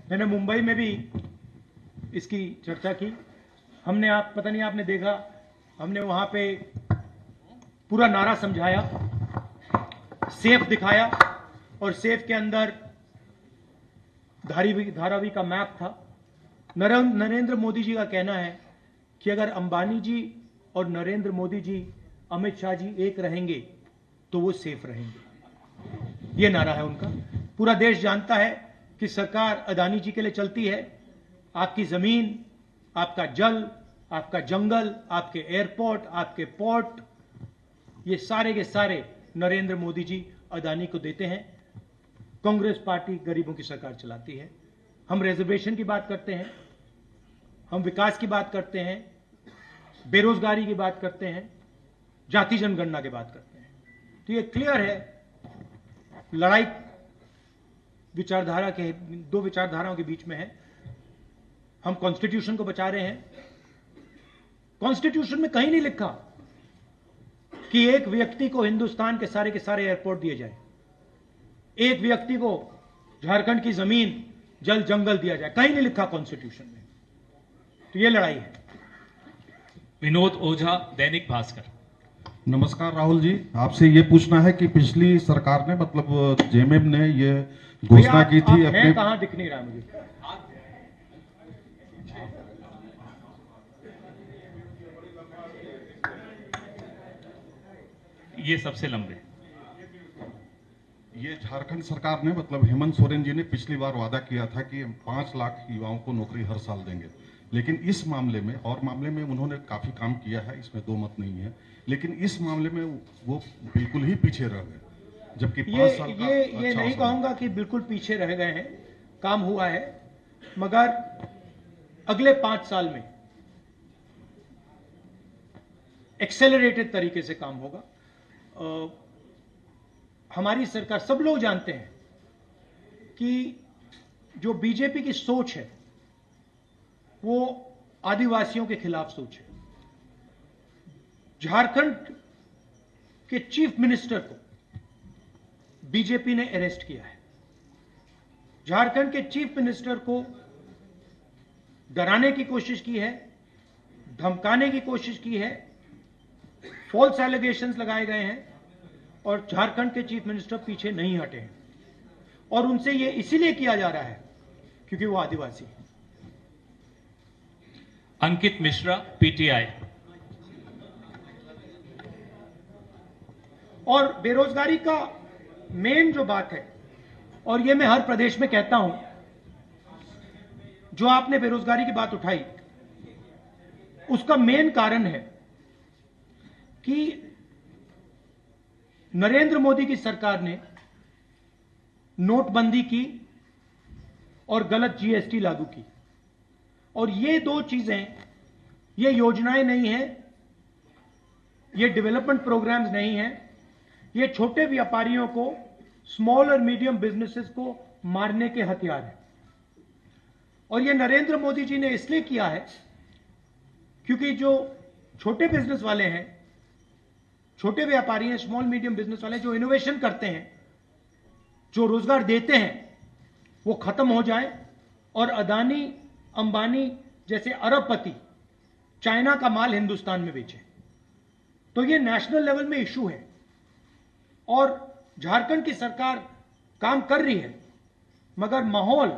मैंने मुंबई में भी इसकी चर्चा की। हमने पता नहीं आपने देखा, हमने वहां पे पूरा नारा समझाया, सेफ दिखाया और सेफ के अंदर धारावी का मैप था। नरेंद्र मोदी जी का कहना है कि अगर अंबानी जी और नरेंद्र मोदी जी, अमित शाह जी एक रहेंगे तो वो सेफ रहेंगे। ये नारा है उनका। पूरा देश जानता है कि सरकार अदानी जी के लिए चलती है। आपकी जमीन, आपका जल, आपका जंगल, आपके एयरपोर्ट, आपके पोर्ट, ये सारे के सारे नरेंद्र मोदी जी अदानी को देते हैं। कांग्रेस पार्टी गरीबों की सरकार चलाती है। हम रिजर्वेशन की बात करते हैं, हम विकास की बात करते हैं, बेरोजगारी की बात करते हैं, जाति जनगणना की बात करते हैं। तो ये क्लियर है, लड़ाई विचारधारा के, दो विचारधाराओं के बीच में है। हम कॉन्स्टिट्यूशन को बचा रहे हैं। कॉन्स्टिट्यूशन में कहीं नहीं लिखा कि एक व्यक्ति को हिंदुस्तान के सारे एयरपोर्ट दिए जाए, एक व्यक्ति को झारखंड की जमीन, जल, जंगल दिया जाए। कहीं नहीं लिखा कॉन्स्टिट्यूशन में। तो ये लड़ाई है। विनोद ओझा, दैनिक भास्कर। नमस्कार राहुल जी, आपसे ये पूछना है कि पिछली सरकार ने मतलब जेएमएम ने ये घोषणा की थी अपने, कहां दिख नहीं रहा मुझे। ये सबसे लंबे। ये झारखंड सरकार ने मतलब हेमंत सोरेन जी ने पिछली बार वादा किया था कि 5 लाख युवाओं को नौकरी हर साल देंगे, लेकिन इस मामले में और मामले में उन्होंने काफी काम किया है, इसमें दो मत नहीं है, लेकिन इस मामले में वो बिल्कुल ही पीछे रह गए। जबकि 5 साल का ये नहीं कहूंगा कि बिल्कुल पीछे रह गए हैं, काम हुआ है, मगर अगले 5 साल में एक्सेलरेटेड तरीके से काम होगा। हमारी सरकार, सब लोग जानते हैं कि जो बीजेपी की सोच है वो आदिवासियों के खिलाफ सोच है। झारखंड के चीफ मिनिस्टर को बीजेपी ने अरेस्ट किया है। झारखंड के चीफ मिनिस्टर को डराने की कोशिश की है, धमकाने की कोशिश की है, फॉल्स एलिगेशंस लगाए गए हैं और झारखंड के चीफ मिनिस्टर पीछे नहीं हटे हैं। और उनसे ये इसीलिए किया जा रहा है क्योंकि वो आदिवासी है। अंकित मिश्रा, पीटीआई। और बेरोजगारी का मेन जो बात है, और ये मैं हर प्रदेश में कहता हूं, जो आपने बेरोजगारी की बात उठाई, उसका मेन कारण है कि नरेंद्र मोदी की सरकार ने नोटबंदी की और गलत जीएसटी लागू की। और ये दो चीजें, ये योजनाएं नहीं हैं, ये डेवलपमेंट प्रोग्राम्स नहीं हैं, ये छोटे व्यापारियों को, स्मॉल और मीडियम बिजनेसेस को मारने के हथियार हैं। और ये नरेंद्र मोदी जी ने इसलिए किया है क्योंकि जो छोटे बिजनेस वाले हैं, छोटे व्यापारी हैं, स्मॉल मीडियम बिजनेस वाले जो इनोवेशन करते हैं, जो रोजगार देते हैं, वो खत्म हो जाए और अदानी, अंबानी जैसे अरबपति चाइना का माल हिंदुस्तान में बेचे। तो ये नेशनल लेवल में इशू है और झारखंड की सरकार काम कर रही है, मगर माहौल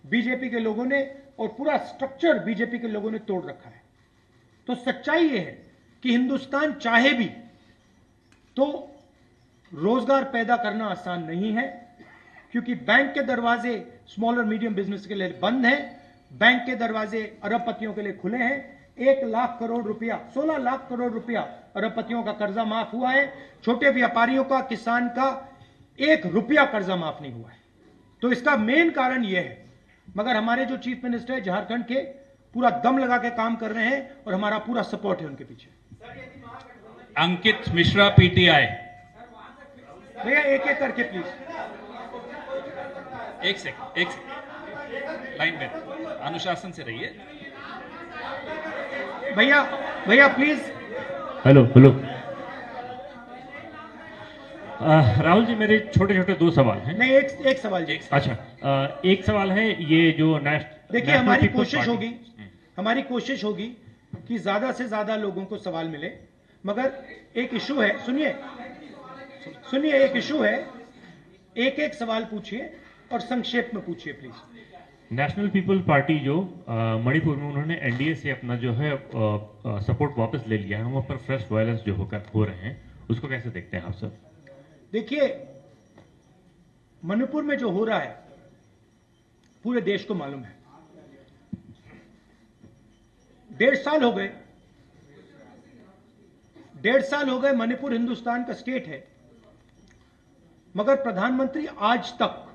बीजेपी के लोगों ने और पूरा स्ट्रक्चर बीजेपी के लोगों ने तोड़ रखा है। तो सच्चाई ये है कि हिंदुस्तान चाहे भी तो रोजगार पैदा करना आसान नहीं है, क्योंकि बैंक के दरवाजे स्मॉल और मीडियम बिजनेस के लिए बंद हैं, बैंक के दरवाजे अरबपतियों के लिए खुले हैं। 1 लाख करोड़ रुपया, 16 लाख करोड़ रुपया अरबपतियों का कर्जा माफ हुआ है। छोटे व्यापारियों का, किसान का 1 रुपया कर्जा माफ नहीं हुआ है। तो इसका मेन कारण यह है। मगर हमारे जो चीफ मिनिस्टर है झारखंड के, पूरा दम लगा के काम कर रहे हैं और हमारा पूरा सपोर्ट है उनके पीछे। अंकित मिश्रा, पीटीआई। भैया एक एक करके प्लीज। एक सेकंड, लाइन में अनुशासन से रहिए। भैया प्लीज। हेलो राहुल जी, मेरे छोटे छोटे दो सवाल हैं। नहीं, एक सवाल जी। अच्छा, एक सवाल है, ये जो देखिए, हमारी कोशिश होगी कि ज्यादा से ज्यादा लोगों को सवाल मिले, मगर एक इशू है, सुनिए एक इशू है, एक एक सवाल पूछिए और संक्षेप में पूछिए प्लीज। नेशनल पीपल पार्टी जो मणिपुर में उन्होंने एनडीए से अपना जो है सपोर्ट वापस ले लिया है, वहां पर फ्रेश वायलेंस जो हो रहे हैं, उसको कैसे देखते हैं आप सर? देखिए, मणिपुर में जो हो रहा है पूरे देश को मालूम है। 1.5 साल हो गए मणिपुर हिंदुस्तान का स्टेट है, मगर प्रधानमंत्री आज तक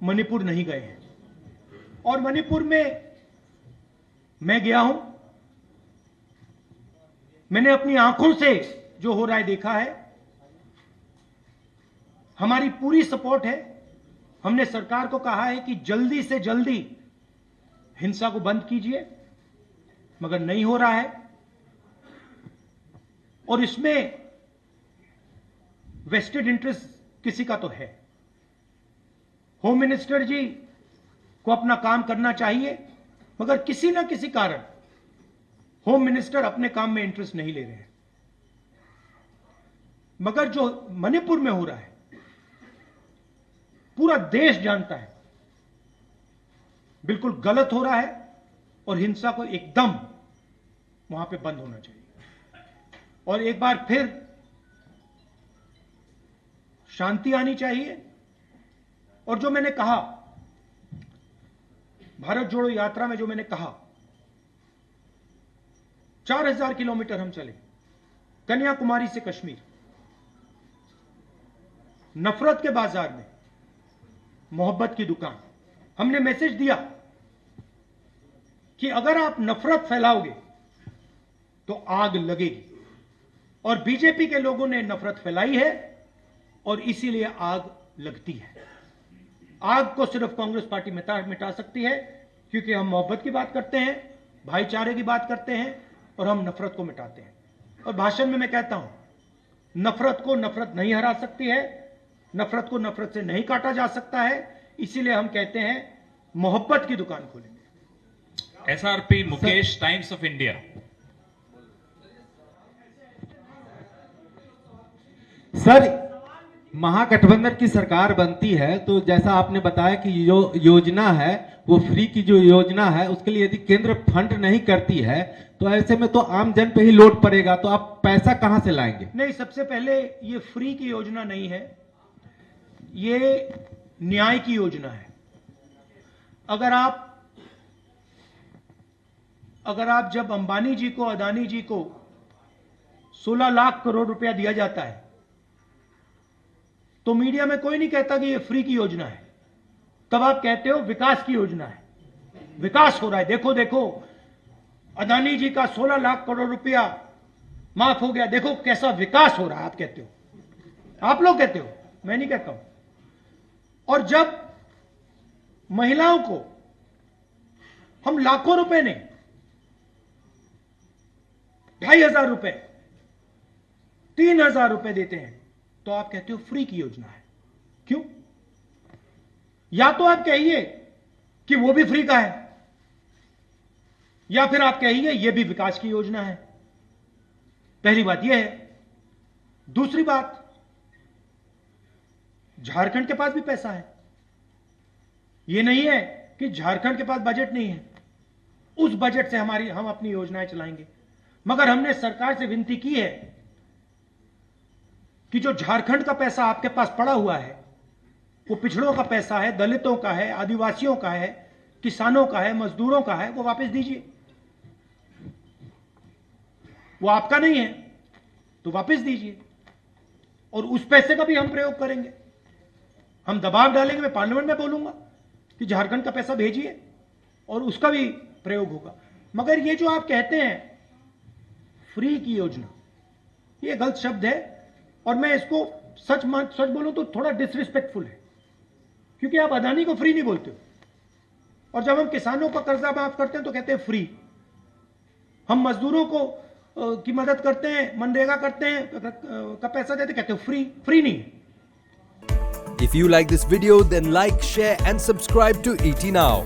मणिपुर नहीं गए हैं। और मणिपुर में मैं गया हूं, मैंने अपनी आंखों से जो हो रहा है देखा है। हमारी पूरी सपोर्ट है। हमने सरकार को कहा है कि जल्दी से जल्दी हिंसा को बंद कीजिए, मगर नहीं हो रहा है। और इसमें वेस्टेड इंटरेस्ट किसी का तो है। होम मिनिस्टर जी को अपना काम करना चाहिए, मगर किसी ना किसी कारण होम मिनिस्टर अपने काम में इंटरेस्ट नहीं ले रहे हैं। मगर जो मणिपुर में हो रहा है पूरा देश जानता है, बिल्कुल गलत हो रहा है, और हिंसा को एकदम वहां पे बंद होना चाहिए। और एक बार फिर शांति आनी चाहिए। और जो मैंने कहा, भारत जोड़ो यात्रा में जो मैंने कहा, 4000 किलोमीटर हम चले, कन्याकुमारी से कश्मीर, नफरत के बाजार में मोहब्बत की दुकान। हमने मैसेज दिया कि अगर आप नफरत फैलाओगे तो आग लगेगी, और बीजेपी के लोगों ने नफरत फैलाई है और इसीलिए आग लगती है। आग को सिर्फ कांग्रेस पार्टी मिटा सकती है, क्योंकि हम मोहब्बत की बात करते हैं, भाईचारे की बात करते हैं, और हम नफरत को मिटाते हैं। और भाषण में मैं कहता हूं, नफरत को नफरत नहीं हरा सकती है, नफरत को नफरत से नहीं काटा जा सकता है। इसीलिए हम कहते हैं मोहब्बत की दुकान खोलेंगे। SRP Mukesh, Times of India. Sir, Mahagathbandhan की सरकार बनती है तो जैसा आपने बताया कि जो योजना है वो फ्री की जो योजना है, उसके लिए यदि केंद्र फंड नहीं करती है तो ऐसे में तो आम जन पे ही लोड पड़ेगा, तो आप पैसा कहां से लाएंगे? नहीं, सबसे पहले ये फ्री की योजना नहीं है, ये न्याय की योजना है। अगर आप जब अंबानी जी को, अदानी जी को 16 लाख करोड़ रुपया दिया जाता है, तो मीडिया में कोई नहीं कहता कि ये फ्री की योजना है। तब आप कहते हो विकास की योजना है, विकास हो रहा है, देखो देखो अदानी जी का 16 लाख करोड़ रुपया माफ हो गया, देखो कैसा विकास हो रहा है। आप कहते हो, आप लोग कहते हो, मैं नहीं कहता हूं। और जब महिलाओं को हम लाखों रुपए नहीं, 2500 रुपए, 3000 रुपए देते हैं, तो आप कहते हो फ्री की योजना है। क्यों? या तो आप कहिए कि वो भी फ्री का है, या फिर आप कहिए ये भी विकास की योजना है। पहली बात यह है। दूसरी बात, झारखंड के पास भी पैसा है। यह नहीं है कि झारखंड के पास बजट नहीं है, उस बजट से हम अपनी योजनाएं चलाएंगे। मगर हमने सरकार से विनती की है कि जो झारखंड का पैसा आपके पास पड़ा हुआ है, वो पिछड़ों का पैसा है, दलितों का है, आदिवासियों का है, किसानों का है, मजदूरों का है, वो वापस दीजिए। वो आपका नहीं है तो वापस दीजिए, और उस पैसे का भी हम प्रयोग करेंगे। हम दबाव डालेंगे, मैं पार्लियामेंट में बोलूंगा कि झारखंड का पैसा भेजिए, और उसका भी प्रयोग होगा। मगर ये जो आप कहते हैं फ्री की योजना, ये गलत शब्द है, और मैं इसको सच बोलूं तो थोड़ा डिसरिस्पेक्टफुल है, क्योंकि आप अदानी को फ्री नहीं बोलते हो, और जब हम किसानों का कर्जा माफ करते हैं तो कहते हैं फ्री। हम मजदूरों को की मदद करते हैं, मनरेगा करते हैं, का पैसा देते, कहते हो फ्री नहीं है। If you like this video, then like, share and subscribe to ET Now.